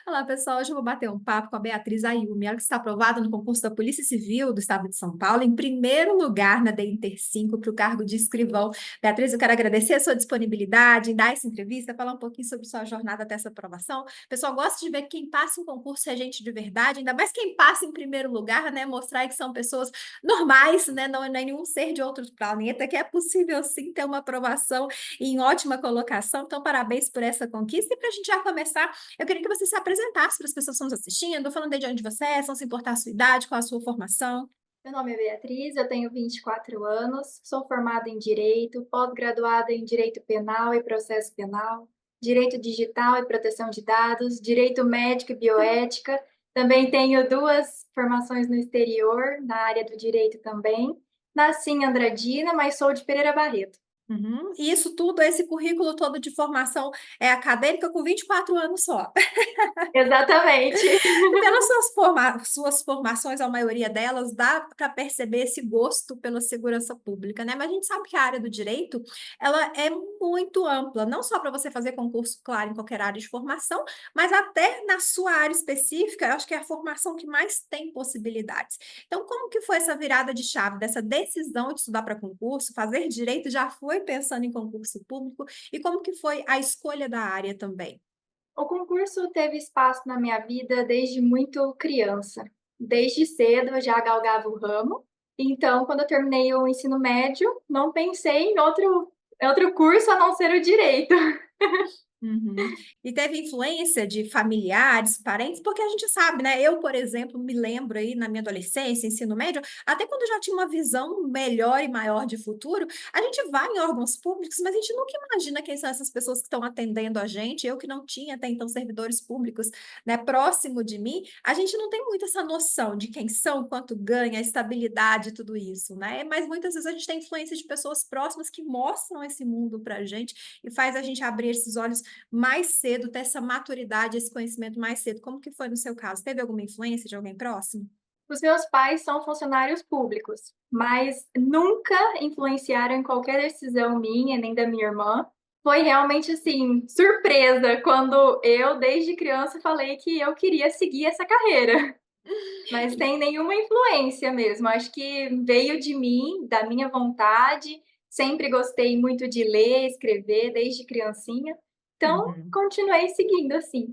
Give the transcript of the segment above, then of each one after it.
Olá, pessoal. Hoje eu vou bater um papo com a Beatriz Ayumi, ela que está aprovada no concurso da Polícia Civil do Estado de São Paulo, em primeiro lugar na DINTER 5 para o cargo de escrivão. Beatriz, eu quero agradecer a sua disponibilidade em dar essa entrevista, falar um pouquinho sobre sua jornada até essa aprovação. O pessoal gosta de ver que quem passa em concurso é gente de verdade, ainda mais quem passa em primeiro lugar, né? Mostrar que são pessoas normais, né? Não é nenhum ser de outro planeta, que é possível sim ter uma aprovação em ótima colocação. Então, parabéns por essa conquista. E para a gente já começar, eu queria que você se apresentasse para as pessoas que estão nos assistindo, falando de onde você é, se não se importar a sua idade, qual a sua formação. Meu nome é Beatriz, eu tenho 24 anos, sou formada em Direito, pós-graduada em Direito Penal e Processo Penal, Direito Digital e Proteção de Dados, Direito Médico e Bioética. Também tenho duas formações no exterior, na área do direito também. Nasci em Andradina, mas sou de Pereira Barreto. Uhum. E isso tudo, esse currículo todo de formação acadêmica com 24 anos só. Exatamente. Pelas suas formações, a maioria delas, dá para perceber esse gosto pela segurança pública, né? Mas a gente sabe que a área do direito, ela é muito ampla, não só para você fazer concurso, claro, em qualquer área de formação, mas até na sua área específica, eu acho que é a formação que mais tem possibilidades. Então, como que foi essa virada de chave, dessa decisão de estudar para concurso, fazer direito, já foi pensando em concurso público, e como que foi a escolha da área também? O concurso teve espaço na minha vida desde muito criança. Desde cedo eu já galgava o ramo, então quando eu terminei o ensino médio, não pensei em outro curso a não ser o direito. Uhum. E teve influência de familiares, parentes? Porque a gente sabe, né? Eu, por exemplo, me lembro aí na minha adolescência, ensino médio, até quando eu já tinha uma visão melhor e maior de futuro, a gente vai em órgãos públicos, mas a gente nunca imagina quem são essas pessoas que estão atendendo a gente. Eu que não tinha até então servidores públicos, né, próximo de mim, a gente não tem muito essa noção de quem são, quanto ganha, a estabilidade, tudo isso, né? Mas muitas vezes a gente tem influência de pessoas próximas que mostram esse mundo para a gente e faz a gente abrir esses olhos mais cedo, ter essa maturidade, esse conhecimento mais cedo. Como que foi no seu caso? Teve alguma influência de alguém próximo? Os meus pais são funcionários públicos, mas nunca influenciaram em qualquer decisão minha, nem da minha irmã. Foi realmente, assim, surpresa quando eu, desde criança, falei que eu queria seguir essa carreira. Mas E sem nenhuma influência mesmo, acho que veio de mim, da minha vontade, sempre gostei muito de ler, escrever desde criancinha, então uhum. continuei seguindo assim.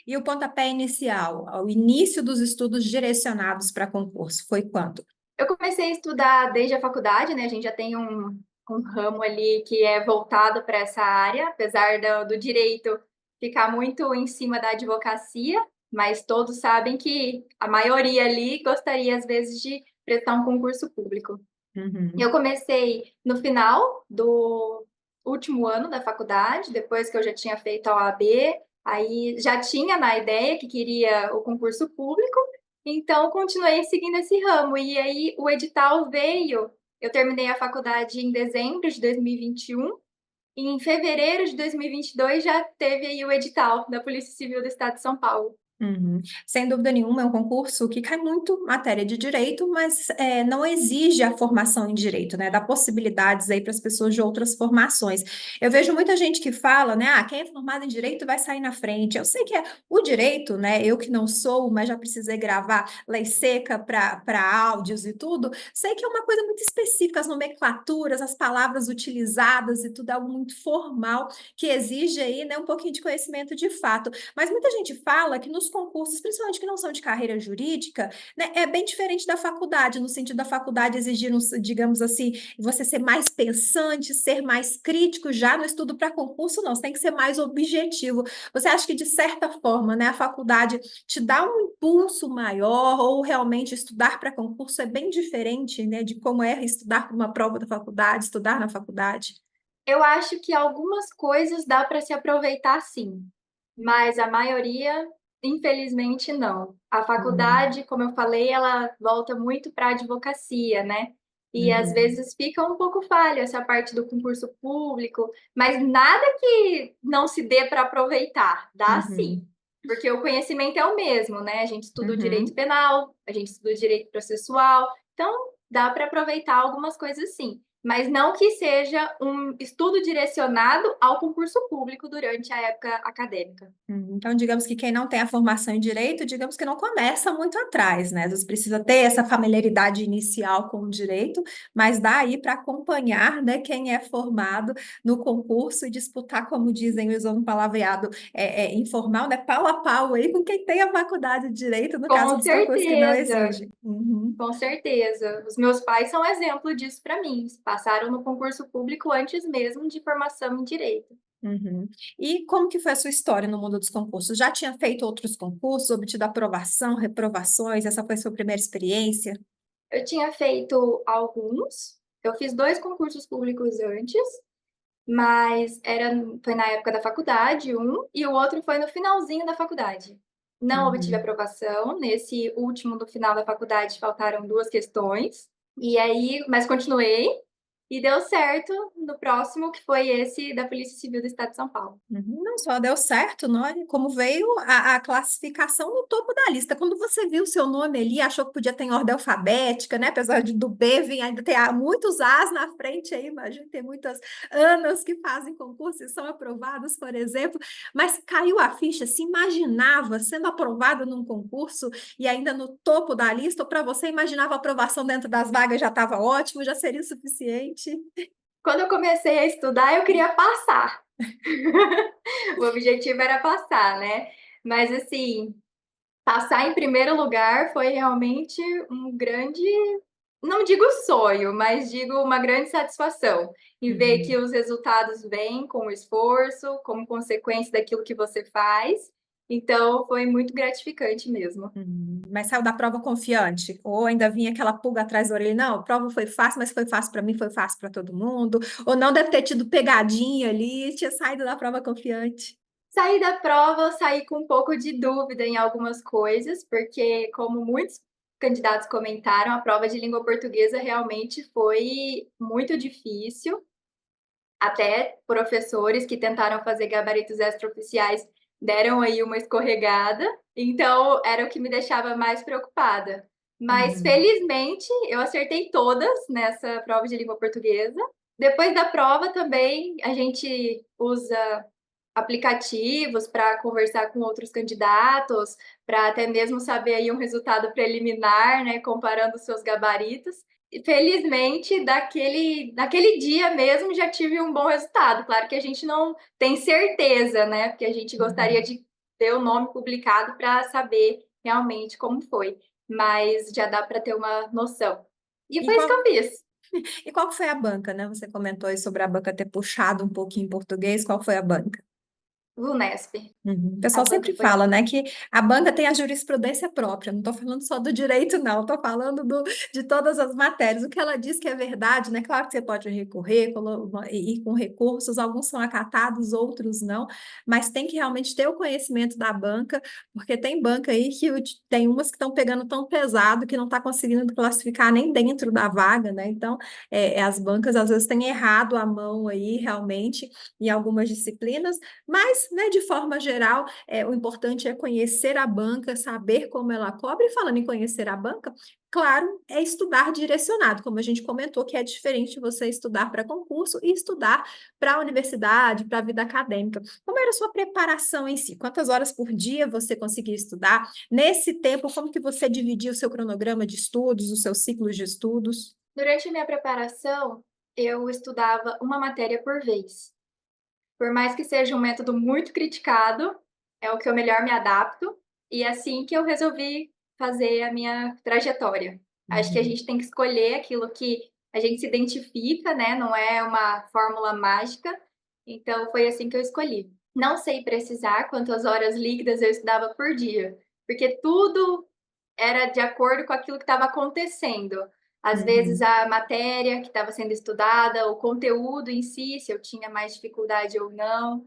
E o pontapé inicial, ao início dos estudos direcionados para concurso, foi quando? Eu comecei a estudar desde a faculdade, né, a gente já tem um ramo ali que é voltado para essa área, apesar do direito ficar muito em cima da advocacia, mas todos sabem que a maioria ali gostaria às vezes de prestar um concurso público. Eu Uhum. comecei no final do último ano da faculdade, depois que eu já tinha feito a OAB, aí já tinha na ideia que queria o concurso público, então continuei seguindo esse ramo. E aí o edital veio, eu terminei a faculdade em dezembro de 2021, e em fevereiro de 2022 já teve aí o edital da Polícia Civil do Estado de São Paulo. Uhum. Sem dúvida nenhuma, é um concurso que cai muito matéria de direito, mas não exige a formação em direito, né? Dá possibilidades aí para as pessoas de outras formações. Eu vejo muita gente que fala, né? Ah, quem é formado em direito vai sair na frente. Eu sei que é o direito, né? Eu que não sou, mas já precisei gravar lei seca para áudios e tudo. Sei que é uma coisa muito específica, as nomenclaturas, as palavras utilizadas e tudo é algo muito formal que exige aí, né, um pouquinho de conhecimento de fato. Mas muita gente fala que nos concursos, principalmente que não são de carreira jurídica, né, é bem diferente da faculdade, no sentido da faculdade exigir, digamos assim, você ser mais pensante, ser mais crítico, já no estudo para concurso, não, você tem que ser mais objetivo. Você acha que, de certa forma, né, a faculdade te dá um impulso maior, ou realmente estudar para concurso é bem diferente, né, de como é estudar para uma prova da faculdade, estudar na faculdade? Eu acho que algumas coisas dá para se aproveitar sim, mas a maioria, infelizmente, não. A Uhum, faculdade, como eu falei, ela volta muito para a advocacia, né, e às uhum, vezes fica um pouco falho essa parte do concurso público, mas nada que não se dê para aproveitar, dá sim, uhum, porque o conhecimento é o mesmo, né, a gente estuda o direito uhum. penal, a gente estuda o direito processual, então dá para aproveitar algumas coisas sim. mas não que seja um estudo direcionado ao concurso público durante a época acadêmica. Então, digamos que quem não tem a formação em direito, digamos que não começa muito atrás, né? Às vezes precisa ter essa familiaridade inicial com o direito, mas dá aí para acompanhar, né, quem é formado no concurso e disputar, como dizem, usando um palavreado informal, né, pau a pau aí com quem tem a faculdade de direito, no caso Com dos concursos que não certeza, exigem. Uhum. com certeza. Os meus pais são exemplo disso para mim. Passaram no concurso público antes mesmo de formação em direito. Uhum. E como que foi a sua história no mundo dos concursos? Já tinha feito outros concursos, obtido aprovação, reprovações? Essa foi a sua primeira experiência? Eu tinha feito alguns, eu fiz 2 concursos públicos antes, mas foi na época da faculdade, um, e o outro foi no finalzinho da faculdade. Não obtive Uhum. aprovação, nesse último do final da faculdade faltaram 2 questões, e aí mas continuei, e deu certo no próximo, que foi esse da Polícia Civil do Estado de São Paulo. Uhum. Não só deu certo, não é? Como veio a classificação no topo da lista. Quando você viu o seu nome ali, achou que podia ter em ordem alfabética, né? Apesar do B vir ainda ter muitos As na frente aí, imagina, tem muitas Anas que fazem concurso e são aprovadas, por exemplo, mas caiu a ficha, se imaginava sendo aprovada num concurso e ainda no topo da lista, ou para você imaginava a aprovação dentro das vagas já estava ótimo, já seria o suficiente? Quando eu comecei a estudar, eu queria passar. O objetivo era passar, né. Mas assim, passar em primeiro lugar foi realmente um grande, não digo sonho, mas digo uma grande satisfação, em ver que Uhum. os resultados vêm com o esforço, como consequência daquilo que você faz, então foi muito gratificante mesmo. Mas saiu da prova confiante? Ou ainda vinha aquela pulga atrás da orelha? Não, a prova foi fácil, mas foi fácil para mim, foi fácil para todo mundo. Ou não deve ter tido pegadinha ali, tinha saído da prova confiante. Saí da prova, eu saí com um pouco de dúvida em algumas coisas, porque como muitos candidatos comentaram, a prova de língua portuguesa realmente foi muito difícil. Até professores que tentaram fazer gabaritos extraoficiais deram aí uma escorregada, então era o que me deixava mais preocupada. Mas Uhum. felizmente eu acertei todas nessa prova de língua portuguesa. Depois da prova também a gente usa aplicativos para conversar com outros candidatos, para até mesmo saber aí um resultado preliminar, né, comparando os seus gabaritos. E felizmente, naquele dia mesmo já tive um bom resultado. Claro que a gente não tem certeza, né, porque a gente gostaria Uhum. de ter o nome publicado para saber realmente como foi, mas já dá para ter uma noção. E E foi isso que qual, eu fiz. e qual que foi a banca, né? Você comentou aí sobre a banca ter puxado um pouquinho em português. Qual foi a banca? VUNESP, Uhum. O a pessoal banca sempre foi a fala, né, VUNESP. que a banca tem a jurisprudência própria. Não estou falando só do direito, não. Estou falando de todas as matérias. O que ela diz que é verdade, né? Claro que você pode recorrer e ir com recursos. Alguns são acatados, outros não. Mas tem que realmente ter o conhecimento da banca, porque tem banca aí que tem umas que estão pegando tão pesado que não está conseguindo classificar nem dentro da vaga, né? Então, as bancas às vezes têm errado a mão aí, realmente, em algumas disciplinas. Mas, né, de forma geral, o importante é conhecer a banca, saber como ela cobra. E falando em conhecer a banca, claro, é estudar direcionado, como a gente comentou, que é diferente você estudar para concurso e estudar para a universidade, para a vida acadêmica. Como era a sua preparação em si? Quantas horas por dia você conseguia estudar? Nesse tempo, como que você dividia o seu cronograma de estudos, os seus ciclos de estudos? Durante a minha preparação, eu estudava uma matéria por vez. Por mais que seja um método muito criticado, é o que eu melhor me adapto, e é assim que eu resolvi fazer a minha trajetória. Acho que a Uhum. gente tem que escolher aquilo que a gente se identifica, né, não é uma fórmula mágica, então foi assim que eu escolhi. Não sei precisar quantas horas líquidas eu estudava por dia, porque tudo era de acordo com aquilo que estava acontecendo. Às vezes Uhum. a matéria que estava sendo estudada, o conteúdo em si, se eu tinha mais dificuldade ou não,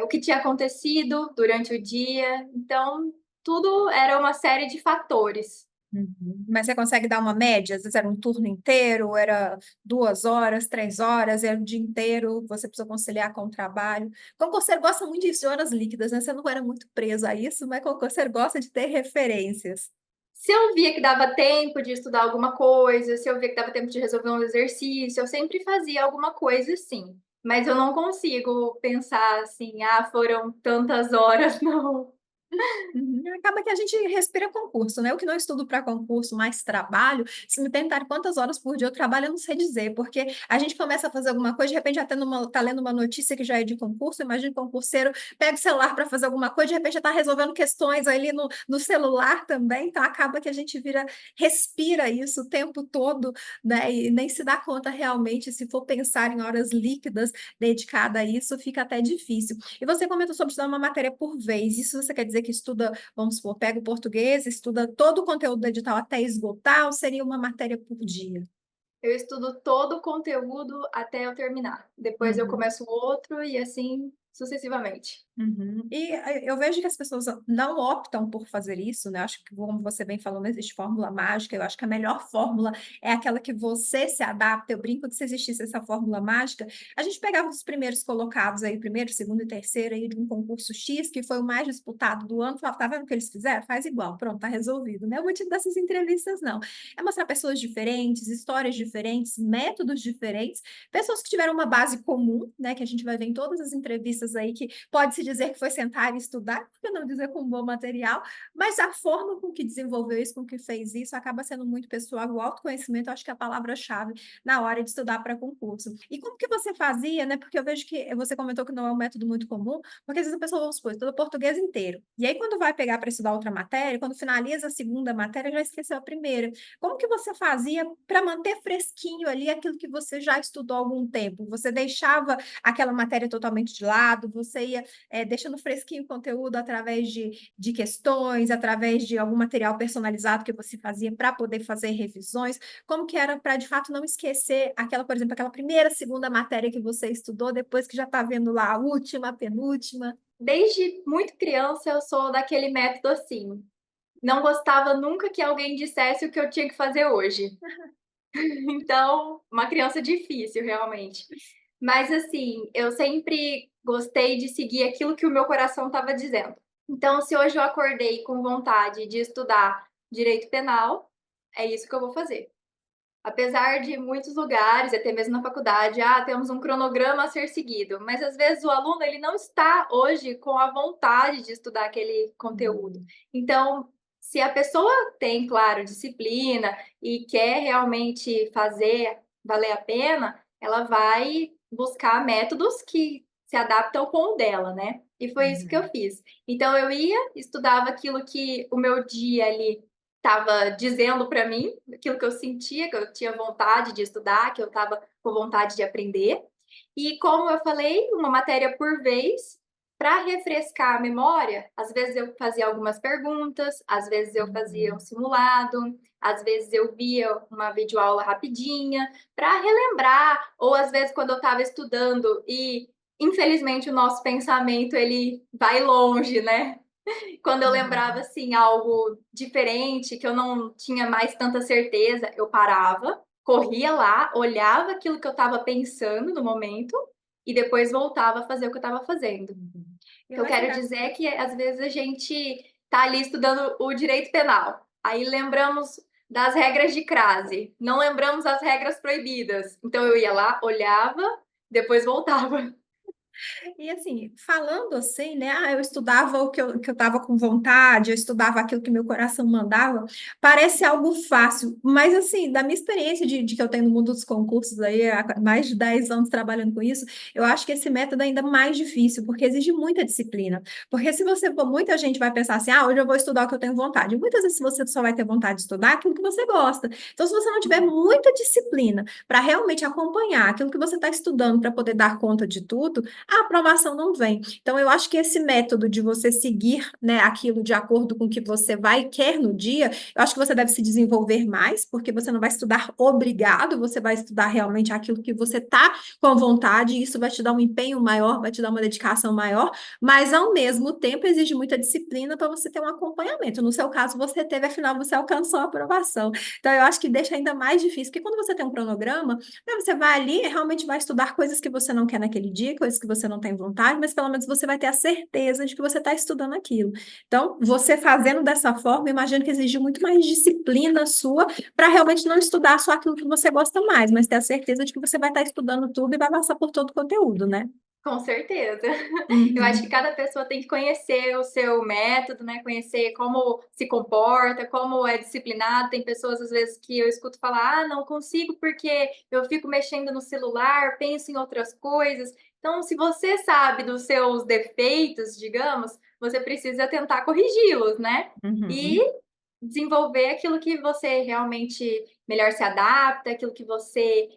o que tinha acontecido durante o dia. Então, tudo era uma série de fatores. Uhum. Mas você consegue dar uma média? Às vezes era um turno inteiro, era 2 horas, 3 horas, era o dia inteiro, você precisa conciliar com o trabalho. Concurseiro gosta muito disso, de horas líquidas, né? Você não era muito preso a isso, mas concurseiro gosta de ter referências. Se eu via que dava tempo de estudar alguma coisa, se eu via que dava tempo de resolver um exercício, eu sempre fazia alguma coisa assim. Mas eu não consigo pensar assim, ah, foram tantas horas, não. Uhum. Acaba que a gente respira concurso, né? Eu que não estudo para concurso, mas trabalho. Se me perguntarem quantas horas por dia eu trabalho, eu não sei dizer, porque a gente começa a fazer alguma coisa, de repente já tá lendo uma notícia que já é de concurso, imagina o concurseiro pega o celular para fazer alguma coisa, de repente já está resolvendo questões ali no celular também, então acaba que a gente respira isso o tempo todo, né? E nem se dá conta realmente, se for pensar em horas líquidas dedicadas a isso, fica até difícil. E você comentou sobre estudar uma matéria por vez. Isso você quer dizer que estuda, vamos supor, pega o português, estuda todo o conteúdo do edital até esgotar, ou seria uma matéria por dia? Eu estudo todo o conteúdo até eu terminar. Depois eu Uhum. começo outro e assim sucessivamente. Uhum. E eu vejo que as pessoas não optam por fazer isso, né? Acho que, como você bem falou, não existe fórmula mágica. Eu acho que a melhor fórmula é aquela que você se adapta. Eu brinco que se existisse essa fórmula mágica, a gente pegava os primeiros colocados aí, primeiro, segundo e terceiro aí de um concurso X, que foi o mais disputado do ano, falava, tá vendo o que eles fizeram? Faz igual, pronto, tá resolvido, né? O motivo dessas entrevistas, não. É mostrar pessoas diferentes, histórias diferentes, métodos diferentes, pessoas que tiveram uma base comum, né? Que a gente vai ver em todas as entrevistas aí que pode-se dizer que foi sentar e estudar, por que não dizer com um bom material, mas a forma com que desenvolveu isso, com que fez isso, acaba sendo muito pessoal. O autoconhecimento, eu acho que é a palavra-chave na hora de estudar para concurso. E como que você fazia, né? Porque eu vejo que você comentou que não é um método muito comum, porque às vezes a pessoa, vamos supor, estuda português inteiro. E aí, quando vai pegar para estudar outra matéria, quando finaliza a segunda matéria, já esqueceu a primeira. Como que você fazia para manter fresquinho ali aquilo que você já estudou há algum tempo? Você deixava aquela matéria totalmente de lado, você ia deixando fresquinho o conteúdo através de questões, através de algum material personalizado que você fazia para poder fazer revisões, como que era para, de fato, não esquecer aquela, por exemplo, aquela primeira, segunda matéria que você estudou, depois que já está vendo lá a última, a penúltima. Desde muito criança eu sou daquele método assim. Não gostava nunca que alguém dissesse o que eu tinha que fazer hoje. Então, uma criança difícil, realmente. Mas, assim, eu sempre gostei de seguir aquilo que o meu coração estava dizendo. Então, se hoje eu acordei com vontade de estudar direito penal, é isso que eu vou fazer. Apesar de muitos lugares, até mesmo na faculdade, temos um cronograma a ser seguido, mas às vezes o aluno ele não está hoje com a vontade de estudar aquele conteúdo. Uhum. Então, se a pessoa tem, claro, disciplina e quer realmente fazer valer a pena, ela vai buscar métodos que se adaptam com o dela, né? E foi isso que eu Uhum. fiz. Então eu ia, estudava aquilo que o meu dia ali estava dizendo para mim, aquilo que eu sentia, que eu tinha vontade de estudar, que eu estava com vontade de aprender. E como eu falei, uma matéria por vez, para refrescar a memória, às vezes eu fazia algumas perguntas, às vezes eu fazia um Uhum. simulado, às vezes eu via uma videoaula rapidinha, para relembrar, ou às vezes quando eu estava estudando e infelizmente o nosso pensamento ele vai longe, né? Quando eu lembrava, Uhum. assim, algo diferente, que eu não tinha mais tanta certeza, eu parava, corria lá, olhava aquilo que eu estava pensando no momento e depois voltava a fazer o que eu estava fazendo. O Uhum. que Eu eu acho quero dizer é que, às vezes, a gente está ali estudando o direito penal, aí lembramos das regras de crase, não lembramos as regras proibidas. Então eu ia lá, olhava, depois voltava. E assim, falando assim, né? Eu estudava o que eu estava com vontade, eu estudava aquilo que meu coração mandava, parece algo fácil, mas assim, da minha experiência de que eu tenho no mundo dos concursos aí, há mais de 10 anos trabalhando com isso, eu acho que esse método é ainda mais difícil, porque exige muita disciplina. Porque se você for, muita gente vai pensar assim, hoje eu vou estudar o que eu tenho vontade. Muitas vezes você só vai ter vontade de estudar aquilo que você gosta. Então, se você não tiver muita disciplina para realmente acompanhar aquilo que você está estudando para poder dar conta de tudo, a aprovação não vem. Então, eu acho que esse método de você seguir, né, aquilo de acordo com o que você vai e quer no dia, eu acho que você deve se desenvolver mais, porque você não vai estudar obrigado, você vai estudar realmente aquilo que você está com vontade, e isso vai te dar um empenho maior, vai te dar uma dedicação maior, mas ao mesmo tempo exige muita disciplina para você ter um acompanhamento. No seu caso, você teve, afinal, você alcançou a aprovação. Então, eu acho que deixa ainda mais difícil, porque quando você tem um cronograma, né, você vai ali e realmente vai estudar coisas que você não quer naquele dia, coisas que você não tem vontade, mas pelo menos você vai ter a certeza de que você está estudando aquilo. Então, você fazendo dessa forma, imagino que exige muito mais disciplina sua para realmente não estudar só aquilo que você gosta mais, mas ter a certeza de que você vai estar estudando tudo e vai passar por todo o conteúdo, né? Com certeza. Eu acho que Uhum, cada pessoa tem que conhecer o seu método, né, conhecer como se comporta, como é disciplinado. Tem pessoas, às vezes, que eu escuto falar: "Ah, não consigo porque eu fico mexendo no celular, penso em outras coisas". Então, se você sabe dos seus defeitos, digamos, você precisa tentar corrigi-los, né. E uhum, desenvolver aquilo que você realmente melhor se adapta, aquilo que você,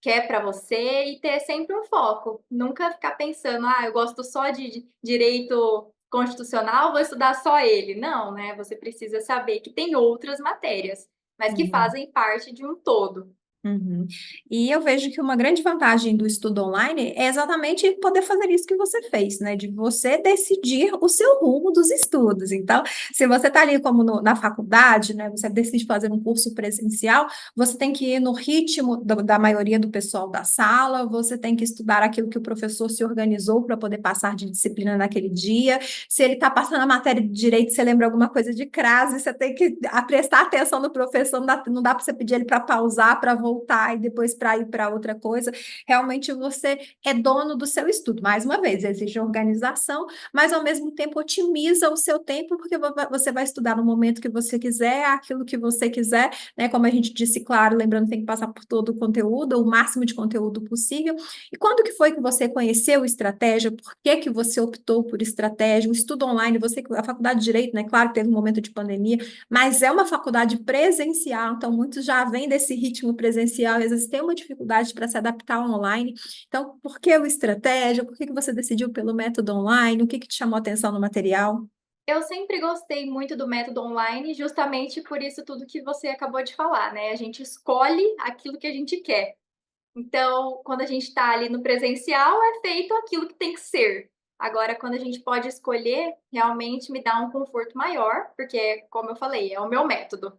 quer para você e ter sempre um foco. Nunca ficar pensando: "Ah, eu gosto só de direito constitucional, vou estudar só ele". Não, né, você precisa saber que tem outras matérias, mas que uhum. fazem parte de um todo. Uhum. E eu vejo que uma grande vantagem do estudo online é exatamente poder fazer isso que você fez, né? De você decidir o seu rumo dos estudos. Então, se você está ali como na faculdade, né? Você decide fazer um curso presencial, você tem que ir no ritmo da maioria do pessoal da sala, você tem que estudar aquilo que o professor se organizou para poder passar de disciplina naquele dia. Se ele está passando a matéria de direito, você lembra alguma coisa de crase, você tem que prestar atenção no professor, não dá para você pedir ele para pausar, para voltar e depois para ir para outra coisa. Realmente você é dono do seu estudo. Mais uma vez, exige organização, mas ao mesmo tempo otimiza o seu tempo, porque você vai estudar no momento que você quiser, aquilo que você quiser, né? Como a gente disse, claro, lembrando, tem que passar por todo o conteúdo, o máximo de conteúdo possível. E quando que foi que você conheceu estratégia? Por que que você optou por estratégia? O estudo online, você, a faculdade de Direito, né? Claro que teve um momento de pandemia, mas é uma faculdade presencial, então muitos já vêm desse ritmo presencial e às vezes têm uma dificuldade para se adaptar ao online. Então, por que o estratégia? Por que que você decidiu pelo método online? O que que te chamou a atenção no material? Eu sempre gostei muito do método online, justamente por isso tudo que você acabou de falar, né, a gente escolhe aquilo que a gente quer. Então, quando a gente está ali no presencial, é feito aquilo que tem que ser. Agora, quando a gente pode escolher, realmente me dá um conforto maior, porque, como eu falei, é o meu método.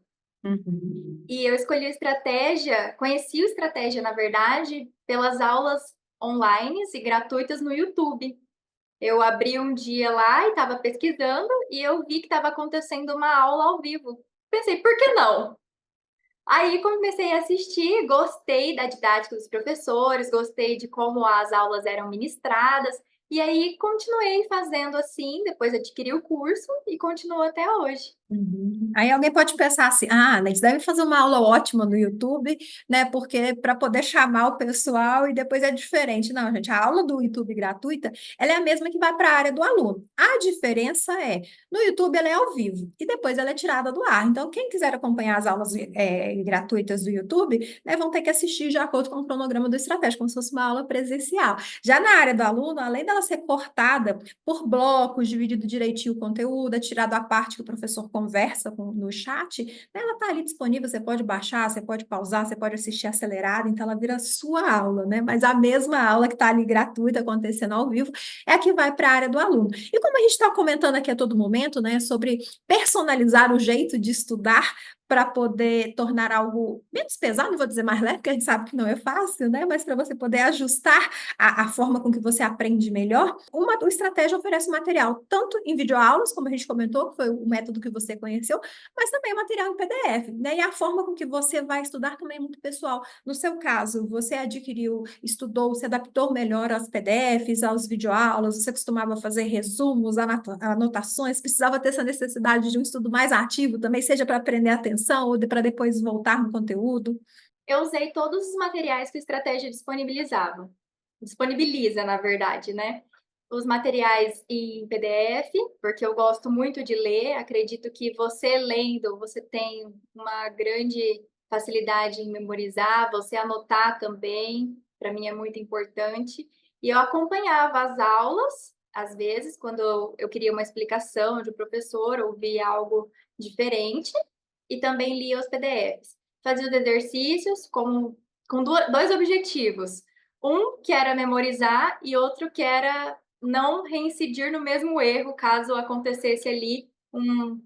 Uhum. E eu escolhi o estratégia, conheci o estratégia, na verdade, pelas aulas online e gratuitas no YouTube. Eu abri um dia lá e estava pesquisando e eu vi que estava acontecendo uma aula ao vivo. Pensei, por que não? Aí comecei a assistir, gostei da didática dos professores, gostei de como as aulas eram ministradas, e aí continuei fazendo assim, depois adquiri o curso e continuo até hoje. Uhum. Aí alguém pode pensar assim, ah, né, eles devem fazer uma aula ótima no YouTube, né? Porque para poder chamar o pessoal e depois é diferente. Não, gente, a aula do YouTube gratuita, ela é a mesma que vai para a área do aluno. A diferença é, no YouTube ela é ao vivo e depois ela é tirada do ar. Então, quem quiser acompanhar as aulas gratuitas do YouTube, né, vão ter que assistir de acordo com o cronograma do estratégia, como se fosse uma aula presencial. Já na área do aluno, além dela ser cortada por blocos, dividido direitinho o conteúdo, é tirado a parte que o professor conversa no chat, né, ela está ali disponível, você pode baixar, você pode pausar, você pode assistir acelerado, então ela vira sua aula, né? Mas a mesma aula que está ali gratuita, acontecendo ao vivo, é a que vai para a área do aluno. E como a gente está comentando aqui a todo momento, né, sobre personalizar o jeito de estudar, para poder tornar algo menos pesado, não vou dizer mais leve, porque a gente sabe que não é fácil, né? Mas para você poder ajustar a forma com que você aprende melhor, uma estratégia oferece material, tanto em videoaulas, como a gente comentou, que foi o método que você conheceu, mas também material em PDF, né? E a forma com que você vai estudar também é muito pessoal. No seu caso, você adquiriu, estudou, se adaptou melhor aos PDFs, aos videoaulas, você costumava fazer resumos, anotações, precisava ter essa necessidade de um estudo mais ativo também, seja para aprender atenção ou para depois voltar no conteúdo. Eu usei todos os materiais que o Estratégia disponibiliza, na verdade, né? Os materiais em PDF, porque eu gosto muito de ler, acredito que você lendo, você tem uma grande facilidade em memorizar, você anotar também, para mim é muito importante. E eu acompanhava as aulas, às vezes, quando eu queria uma explicação de um professor, ou via algo diferente, e também lia os PDFs. Fazia os exercícios com dois objetivos. Um que era memorizar e outro que era não reincidir no mesmo erro caso acontecesse ali um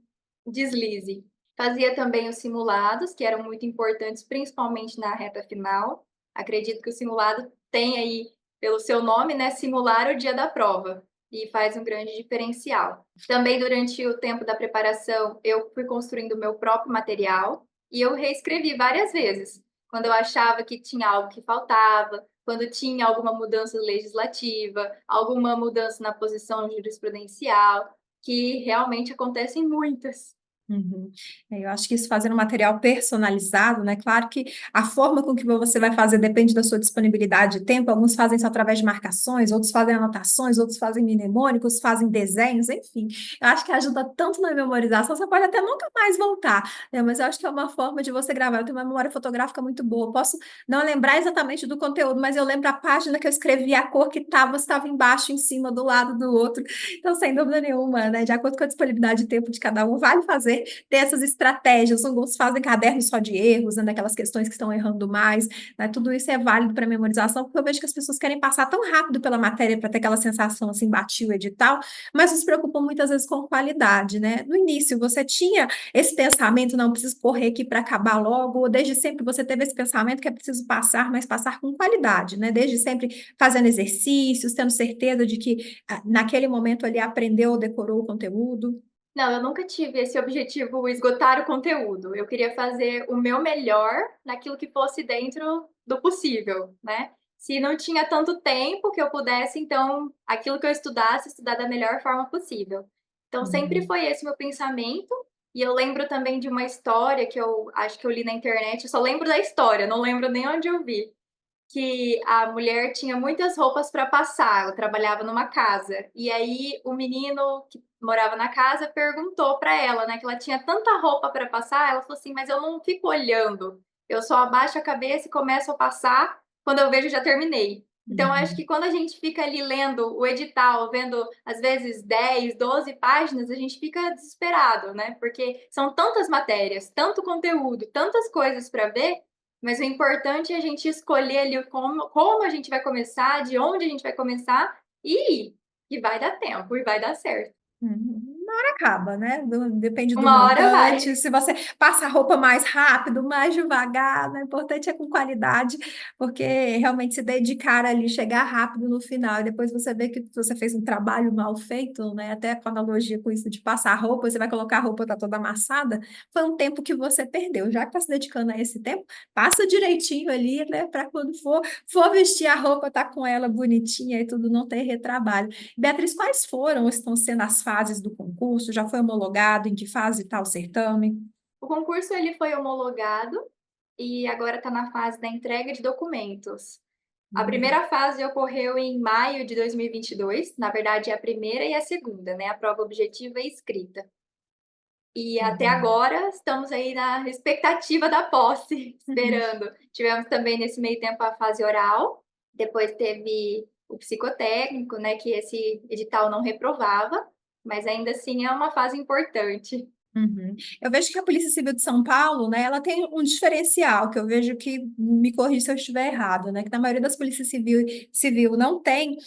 deslize. Fazia também os simulados, que eram muito importantes, principalmente na reta final. Acredito que o simulado tem aí pelo seu nome, né, simular o dia da prova, e faz um grande diferencial. Também durante o tempo da preparação, eu fui construindo o meu próprio material e eu reescrevi várias vezes, quando eu achava que tinha algo que faltava, quando tinha alguma mudança legislativa, alguma mudança na posição jurisprudencial, que realmente acontecem muitas. Uhum. Eu acho que isso fazendo um material personalizado, né? Claro que a forma com que você vai fazer depende da sua disponibilidade de tempo. Alguns fazem isso através de marcações, outros fazem anotações, outros fazem mnemônicos, fazem desenhos, enfim. Eu acho que ajuda tanto na memorização, você pode até nunca mais voltar, né? Mas eu acho que é uma forma de você gravar. Eu tenho uma memória fotográfica muito boa. Eu posso não lembrar exatamente do conteúdo, mas eu lembro a página que eu escrevi, a cor que estava embaixo, em cima, do lado do outro. Então, sem dúvida nenhuma, né? De acordo com a disponibilidade de tempo de cada um, vale fazer ter essas estratégias. Alguns fazem cadernos só de erros, né, daquelas questões que estão errando mais, né? Tudo isso é válido para memorização, porque eu vejo que as pessoas querem passar tão rápido pela matéria para ter aquela sensação assim, bati o edital, mas não se preocupam muitas vezes com qualidade, né? No início, você tinha esse pensamento, não preciso correr aqui para acabar logo, ou desde sempre você teve esse pensamento que é preciso passar, mas passar com qualidade, né? Desde sempre fazendo exercícios, tendo certeza de que naquele momento ali aprendeu ou decorou o conteúdo. Não, eu nunca tive esse objetivo esgotar o conteúdo. Eu queria fazer o meu melhor naquilo que fosse dentro do possível, né. Se não tinha tanto tempo que eu pudesse, então, aquilo que eu estudasse, estudar da melhor forma possível. Então sempre Uhum. foi esse o meu pensamento, e eu lembro também de uma história que eu acho que eu li na internet, eu só lembro da história, não lembro nem onde eu vi, que a mulher tinha muitas roupas para passar, ela trabalhava numa casa, e aí o menino que morava na casa perguntou para ela, né, que ela tinha tanta roupa para passar, ela falou assim: "Mas eu não fico olhando, eu só abaixo a cabeça e começo a passar, quando eu vejo já terminei". Então eu acho que Uhum. quando a gente fica ali lendo o edital, vendo às vezes 10, 12 páginas, a gente fica desesperado, né, porque são tantas matérias, tanto conteúdo, tantas coisas para ver, mas o importante é a gente escolher ali como a gente vai começar, de onde a gente vai começar e ir. E vai dar tempo e vai dar certo. Uhum. Uma hora acaba, né, depende do Uma hora montante, vai. se você passa a roupa mais rápido, mais devagar, né, o importante é com qualidade, porque realmente se dedicar ali, chegar rápido no final e depois você vê que você fez um trabalho mal feito, né, até com analogia com isso de passar a roupa, você vai colocar a roupa, tá toda amassada, foi um tempo que você perdeu. Já que está se dedicando a esse tempo, passa direitinho ali, né, para quando for vestir a roupa, tá com ela bonitinha e tudo, não ter retrabalho. Beatriz, quais foram ou estão sendo as fases do concurso? Já foi homologado? Em que fase está o certame? O concurso ele foi homologado e agora está na fase da entrega de documentos. A Hum. primeira fase ocorreu em maio de 2022, na verdade é a primeira e a segunda, né, a prova objetiva e escrita. E até Uhum. agora estamos aí na expectativa da posse, Uhum. esperando. Tivemos também nesse meio tempo a fase oral, depois teve o psicotécnico, né, que esse edital não reprovava, mas ainda assim é uma fase importante. Uhum. Eu vejo que a Polícia Civil de São Paulo, né, ela tem um diferencial, que eu vejo que, me corrija se eu estiver errado, né, que na maioria das polícias civil não tem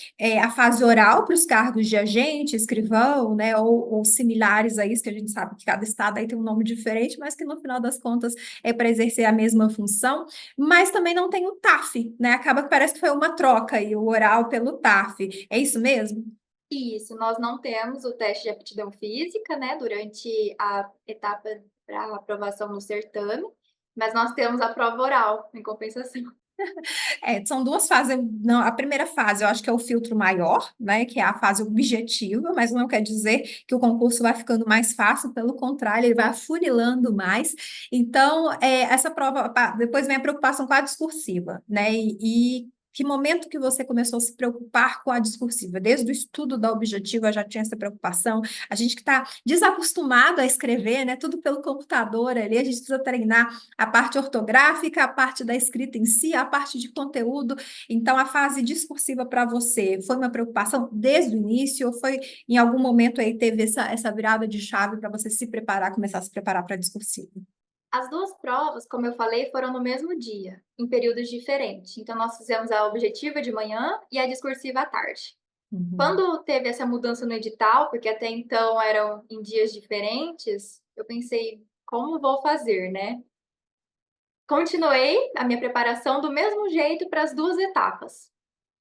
a fase oral para os cargos de agente, escrivão, né, ou similares a isso, que a gente sabe que cada estado aí tem um nome diferente, mas que no final das contas é para exercer a mesma função, mas também não tem o TAF, né, acaba que parece que foi uma troca aí, o oral pelo TAF. É isso mesmo? Isso, nós não temos o teste de aptidão física, né, durante a etapa para aprovação no certame, mas nós temos a prova oral, em compensação. São duas fases. Não, a primeira fase eu acho que é o filtro maior, né? Que é a fase objetiva, mas não quer dizer que o concurso vai ficando mais fácil, pelo contrário, ele vai afunilando mais. Então, essa prova, depois vem a preocupação com a discursiva, né? E que momento que você começou a se preocupar com a discursiva? Desde o estudo da objetiva já tinha essa preocupação. A gente que está desacostumado a escrever, né? Tudo pelo computador ali, a gente precisa treinar a parte ortográfica, a parte da escrita em si, a parte de conteúdo. Então, a fase discursiva para você foi uma preocupação desde o início ou foi em algum momento aí teve essa virada de chave para você se preparar, começar a se preparar para a discursiva? As 2 provas, como eu falei, foram no mesmo dia, em períodos diferentes. Então nós fizemos a objetiva de manhã e a discursiva à tarde. Uhum. Quando teve essa mudança no edital, porque até então eram em dias diferentes, eu pensei: "Como vou fazer, né?". Continuei a minha preparação do mesmo jeito para as 2 etapas.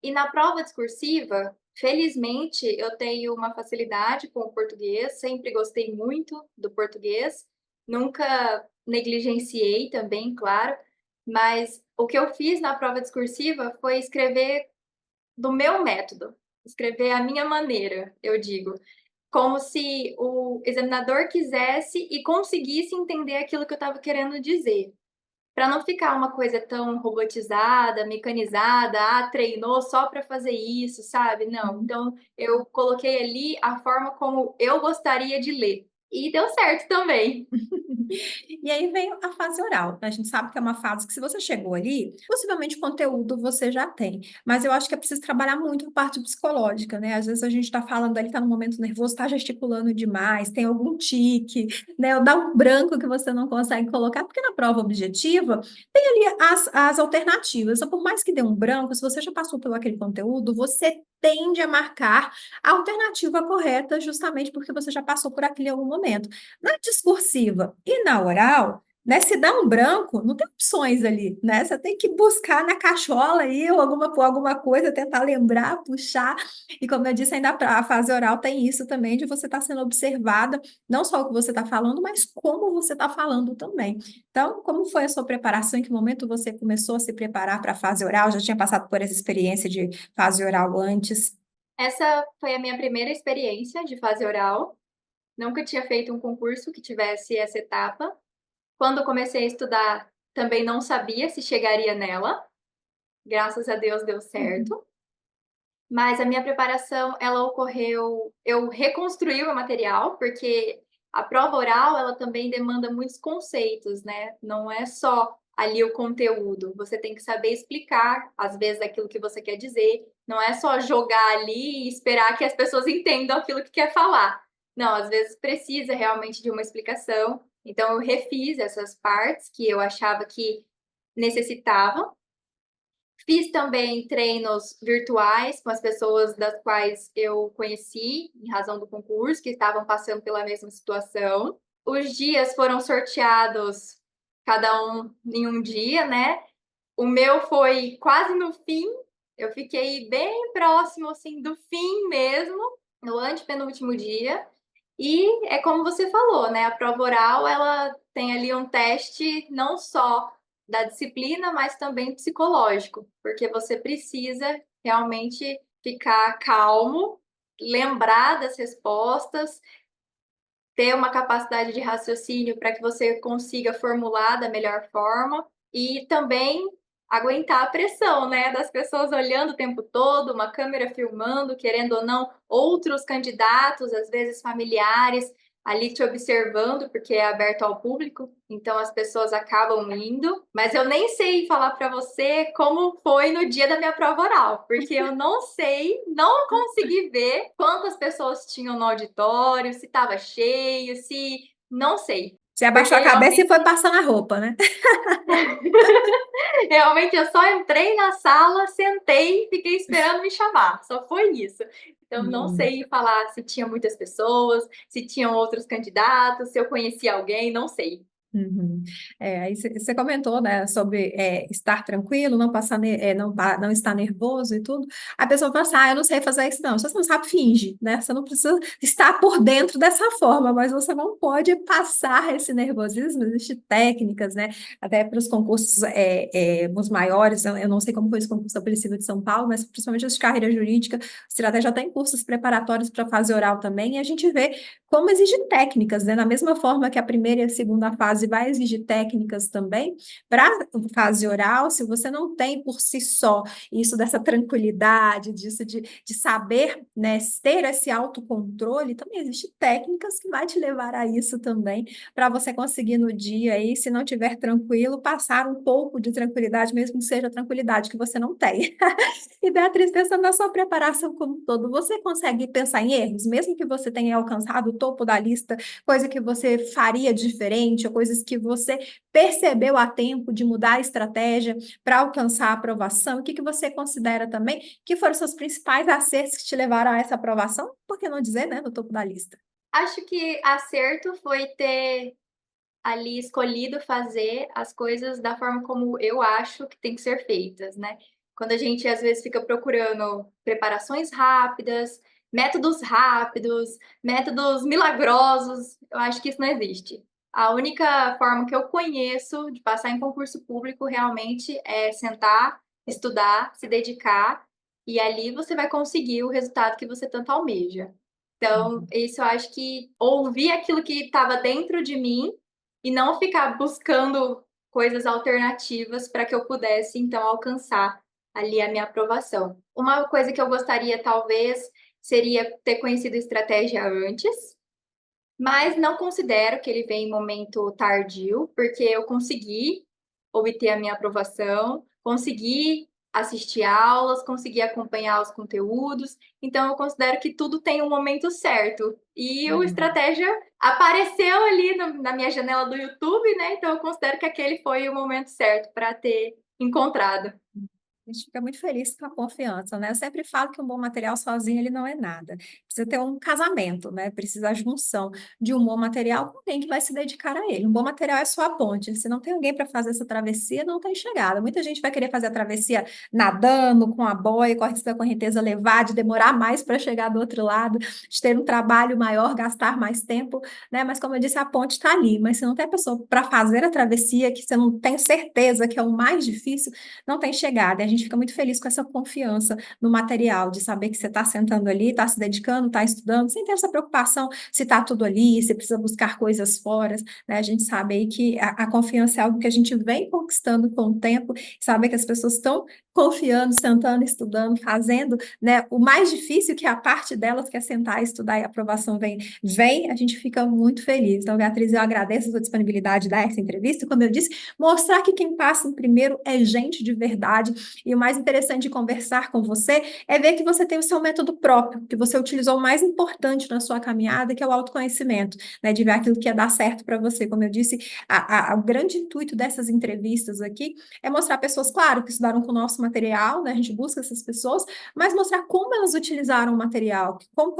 E na prova discursiva, felizmente, eu tenho uma facilidade com o português, sempre gostei muito do português, nunca negligenciei também, claro, mas o que eu fiz na prova discursiva foi escrever do meu método, escrever à minha maneira, eu digo, como se o examinador quisesse e conseguisse entender aquilo que eu estava querendo dizer. Para não ficar uma coisa tão robotizada, mecanizada, treinou só para fazer isso, sabe? Não, então eu coloquei ali a forma como eu gostaria de ler. E deu certo também. E aí vem a fase oral, né? A gente sabe que é uma fase que, se você chegou ali, possivelmente o conteúdo você já tem. Mas eu acho que é preciso trabalhar muito a parte psicológica, né? Às vezes a gente está falando ali, está no momento nervoso, está gesticulando demais, tem algum tique, né? Ou dá um branco que você não consegue colocar, porque na prova objetiva tem ali as alternativas. Então, por mais que dê um branco, se você já passou pelo aquele conteúdo, você tende a marcar a alternativa correta, justamente porque você já passou por aquele em algum momento. Na discursiva e na oral, né, se dá um branco, não tem opções ali, né? Você tem que buscar na cachola aí ou alguma coisa, tentar lembrar, puxar. E como eu disse, ainda a fase oral tem isso também, de você estar sendo observada, não só o que você está falando, mas como você está falando também. Então, como foi a sua preparação? Em que momento você começou a se preparar para a fase oral? Já tinha passado por essa experiência de fase oral antes? Essa foi a minha primeira experiência de fase oral. Nunca tinha feito um concurso que tivesse essa etapa. Quando comecei a estudar, também não sabia se chegaria nela. Graças a Deus deu Uhum. certo. Mas a minha preparação, ela ocorreu, eu reconstruí o material, porque a prova oral, ela também demanda muitos conceitos, né, não é só ali o conteúdo, você tem que saber explicar, às vezes, aquilo que você quer dizer, não é só jogar ali e esperar que as pessoas entendam aquilo que quer falar. Não, às vezes precisa realmente de uma explicação, então eu refiz essas partes que eu achava que necessitavam. Fiz também treinos virtuais com as pessoas das quais eu conheci, em razão do concurso, que estavam passando pela mesma situação. Os dias foram sorteados, cada um em um dia, né? O meu foi quase no fim, eu fiquei bem próximo, assim, do fim mesmo, no antepenúltimo dia. E é como você falou, né? A prova oral, ela tem ali um teste não só da disciplina, mas também psicológico, porque você precisa realmente ficar calmo, lembrar das respostas, ter uma capacidade de raciocínio para que você consiga formular da melhor forma e também aguentar a pressão, né, das pessoas olhando o tempo todo, uma câmera filmando, querendo ou não, outros candidatos, às vezes familiares, ali te observando, porque é aberto ao público, então as pessoas acabam indo. Mas eu nem sei falar para você como foi no dia da minha prova oral, porque eu não sei, não consegui ver quantas pessoas tinham no auditório, se estava cheio, se. Não sei. Você Porque abaixou a cabeça e foi realmente, passando a roupa, né? realmente eu só entrei na sala, sentei e fiquei esperando me chamar. Só foi isso. Então, não Hum. sei falar se tinha muitas pessoas, se tinham outros candidatos, se eu conhecia alguém, não sei. Uhum. Aí você comentou, né, sobre estar tranquilo, não passar, não estar nervoso e tudo. A pessoa fala assim, eu não sei fazer isso não. Se você não sabe, finge, né? Você não precisa estar por dentro dessa forma, mas você não pode passar esse nervosismo. Existem técnicas, né? Até para os concursos os maiores, eu não sei como foi esse concurso da Polícia Civil de São Paulo, mas principalmente os de carreira jurídica, o Estratégia já tem cursos preparatórios para fase oral também, e a gente vê como exige técnicas, né? Na mesma forma que a primeira e a segunda fase vai exigir técnicas também, para a fase oral, se você não tem por si só isso dessa tranquilidade, disso de saber, né, ter esse autocontrole, também existe técnicas que vai te levar a isso também, para você conseguir no dia aí, se não tiver tranquilo, passar um pouco de tranquilidade, mesmo que seja tranquilidade que você não tem. E Beatriz, pensando na sua preparação como um todo, você consegue pensar em erros, mesmo que você tenha alcançado o topo da lista, coisa que você faria diferente, ou coisas que você percebeu a tempo de mudar a estratégia para alcançar a aprovação? O que que você considera também que foram os seus principais acertos que te levaram a essa aprovação? Por que não dizer, né, no topo da lista? Acho que acerto foi ter ali escolhido fazer as coisas da forma como eu acho que tem que ser feitas, né. Quando a gente às vezes fica procurando preparações rápidas, métodos milagrosos, eu acho que isso não existe. A única forma que eu conheço de passar em concurso público realmente é sentar, estudar, se dedicar, e ali você vai conseguir o resultado que você tanto almeja. Então, Uhum. isso eu acho que ouvir aquilo que estava dentro de mim e não ficar buscando coisas alternativas para que eu pudesse, então, alcançar ali a minha aprovação. Uma coisa que eu gostaria, talvez, seria ter conhecido estratégia antes, mas não considero que ele vem em momento tardio, porque eu consegui obter a minha aprovação, consegui assistir aulas, consegui acompanhar os conteúdos, então eu considero que tudo tem um momento certo. E o Uhum. estratégia apareceu ali na minha janela do YouTube, né? Então eu considero que aquele foi o momento certo para ter encontrado. A gente fica muito feliz com a confiança, né? Eu sempre falo que um bom material sozinho ele não é nada. Precisa ter um casamento, né? Precisa a junção de um bom material com alguém que vai se dedicar a ele. Um bom material é só a ponte. Se não tem alguém para fazer essa travessia, não tem chegada. Muita gente vai querer fazer a travessia nadando, com a boia, com a risco da correnteza levar, de demorar mais para chegar do outro lado, de ter um trabalho maior, gastar mais tempo, né? Mas como eu disse, a ponte está ali. Mas se não tem pessoa para fazer a travessia, que você não tem certeza que é o mais difícil, não tem chegada. E a gente fica muito feliz com essa confiança no material, de saber que você está sentando ali, está se dedicando, está estudando, sem ter essa preocupação se está tudo ali, se precisa buscar coisas fora, né? A gente sabe aí que a confiança é algo que a gente vem conquistando com o tempo, saber que as pessoas estão confiando, sentando, estudando, fazendo, né? O mais difícil, que é a parte delas, que é sentar, estudar e a aprovação vem, a gente fica muito feliz. Então, Beatriz, eu agradeço a sua disponibilidade de dar essa entrevista. Como eu disse, mostrar que quem passa em primeiro é gente de verdade. E o mais interessante de conversar com você é ver que você tem o seu método próprio, que você utilizou o mais importante na sua caminhada, que é o autoconhecimento, né? De ver aquilo que ia dar certo para você. Como eu disse, o grande intuito dessas entrevistas aqui é mostrar pessoas, claro, que estudaram com o nosso material, né? A gente busca essas pessoas, mas mostrar como elas utilizaram o material, o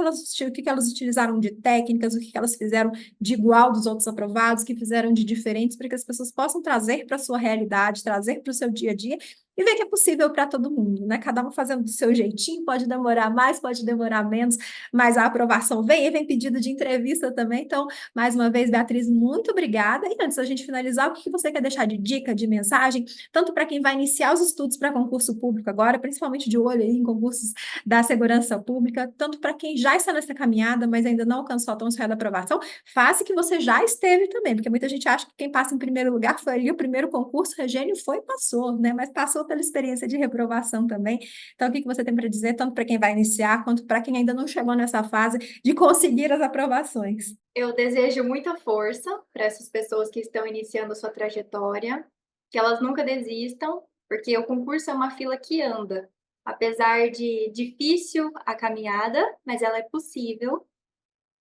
que elas utilizaram de técnicas, o que elas fizeram de igual dos outros aprovados, que fizeram de diferentes, para que as pessoas possam trazer para a sua realidade, trazer para o seu dia a dia e ver que é possível para todo mundo, né? Cada um fazendo do seu jeitinho, pode demorar mais, pode demorar menos, mas a aprovação vem, e vem pedido de entrevista também. Então, mais uma vez, Beatriz, muito obrigada. E antes da gente finalizar, o que você quer deixar de dica, de mensagem, tanto para quem vai iniciar os estudos para concurso público agora, principalmente de olho aí em concursos da segurança pública, tanto para quem já está nessa caminhada, mas ainda não alcançou a tão sonhada aprovação, faça que você já esteve também, porque muita gente acha que quem passa em primeiro lugar foi ali o primeiro concurso, Regênio foi e passou, né? Mas passou pela experiência de reprovação também. Então, o que você tem para dizer, tanto para quem vai iniciar, quanto para quem ainda não chegou nessa fase de conseguir as aprovações? Eu desejo muita força para essas pessoas que estão iniciando a sua trajetória, que elas nunca desistam, porque o concurso é uma fila que anda. Apesar de difícil a caminhada, mas ela é possível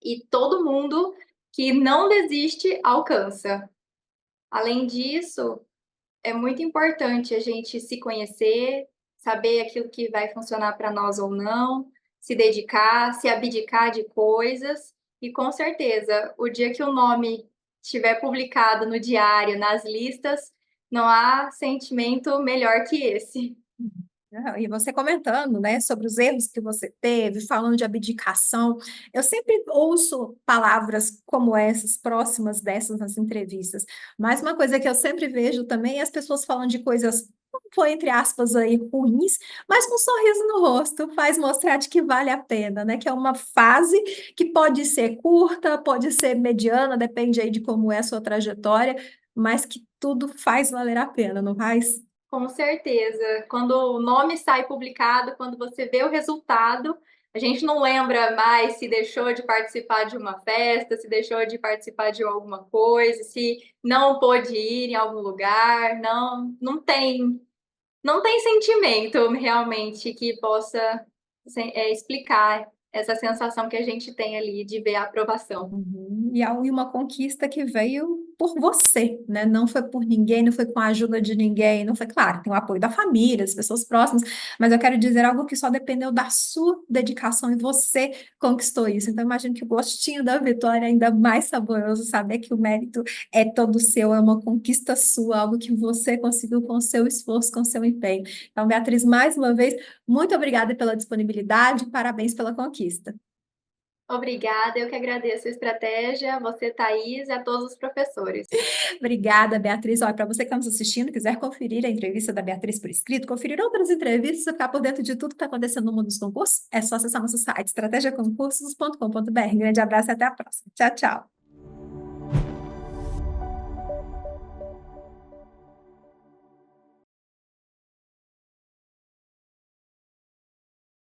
e todo mundo que não desiste alcança. Além disso, é muito importante a gente se conhecer, saber aquilo que vai funcionar para nós ou não, se dedicar, se abdicar de coisas. E com certeza, o dia que o nome estiver publicado no diário, nas listas, não há sentimento melhor que esse. E você comentando, né, sobre os erros que você teve, falando de abdicação, eu sempre ouço palavras como essas, próximas dessas nas entrevistas. Mas uma coisa que eu sempre vejo também é as pessoas falando de coisas, foi entre aspas aí, ruins, mas com um sorriso no rosto, faz mostrar de que vale a pena, né? Que é uma fase que pode ser curta, pode ser mediana, depende aí de como é a sua trajetória, mas que tudo faz valer a pena, não faz? Com certeza. Quando o nome sai publicado, quando você vê o resultado, a gente não lembra mais se deixou de participar de uma festa, se deixou de participar de alguma coisa, se não pôde ir em algum lugar, não tem sentimento realmente que possa explicar essa sensação que a gente tem ali de ver a aprovação. Uhum. E uma conquista que veio por você, né? Não foi por ninguém, não foi com a ajuda de ninguém, não foi, claro, tem o apoio da família, das pessoas próximas, mas eu quero dizer algo que só dependeu da sua dedicação e você conquistou isso. Então, imagino que o gostinho da vitória é ainda mais saboroso, saber que o mérito é todo seu, é uma conquista sua, algo que você conseguiu com o seu esforço, com o seu empenho. Então, Beatriz, mais uma vez, muito obrigada pela disponibilidade, parabéns pela conquista. Obrigada, eu que agradeço a estratégia, você, Thaís, e a todos os professores. Obrigada, Beatriz. Olha, para você que está nos assistindo, quiser conferir a entrevista da Beatriz por escrito, conferir outras entrevistas, ficar por dentro de tudo que está acontecendo no mundo dos concursos, é só acessar nosso site estrategiaconcursos.com.br. Grande abraço e até a próxima. Tchau, tchau.